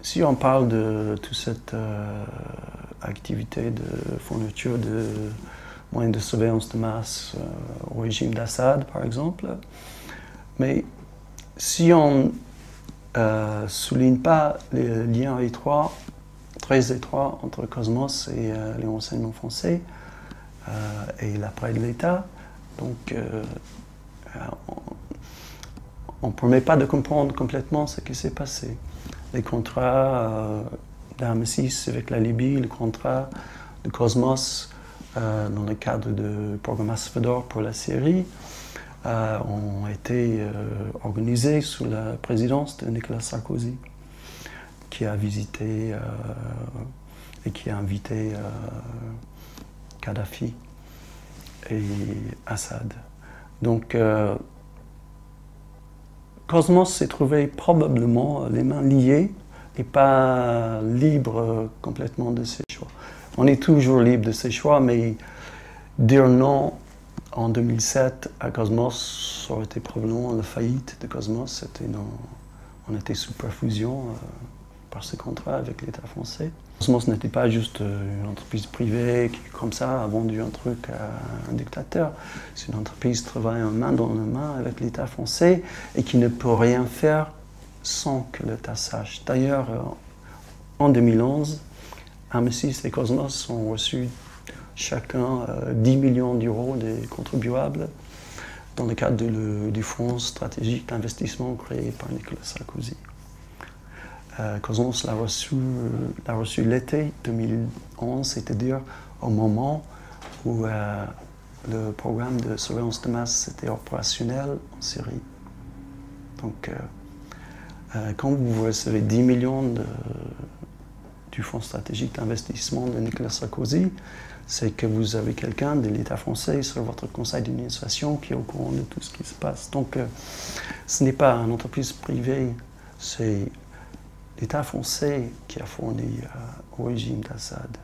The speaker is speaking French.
Si on parle de toute cette activité de fourniture de moyens de surveillance de masse au régime d'Assad, par exemple, mais si on ne souligne pas les liens étroits, très étroits entre Cosmos et les renseignements français et l'appareil de l'État, donc on ne permet pas de comprendre complètement ce qui s'est passé. Les contrats d'armes 6 avec la Libye, le contrat de Cosmos dans le cadre du programme Asphodore pour la Syrie, ont été organisés sous la présidence de Nicolas Sarkozy, qui a visité et qui a invité Kadhafi et Assad. Donc, Cosmos s'est trouvé probablement les mains liées et pas libre complètement de ses choix. On est toujours libre de ses choix, mais dire non en 2007 à Cosmos aurait été probablement la faillite de Cosmos. On était sous perfusion par ce contrat avec l'État français. Cosmos n'était pas juste une entreprise privée qui, comme ça, a vendu un truc à un dictateur. C'est une entreprise qui travaille main dans la main avec l'État français et qui ne peut rien faire sans que l'État sache. D'ailleurs, en 2011, Arme 6 et Cosmos ont reçu chacun 10 millions d'euros des contribuables dans le cadre du Fonds stratégique d'investissement créé par Nicolas Sarkozy. Cosmos l'a reçu l'été 2011, c'est-à-dire au moment où le programme de surveillance de masse était opérationnel en Syrie. Donc, quand vous recevez 10 millions du Fonds stratégique d'investissement de Nicolas Sarkozy, c'est que vous avez quelqu'un de l'État français sur votre conseil d'administration qui est au courant de tout ce qui se passe. Donc, ce n'est pas une entreprise privée, c'est l'État français qui a fourni au régime d'Assad.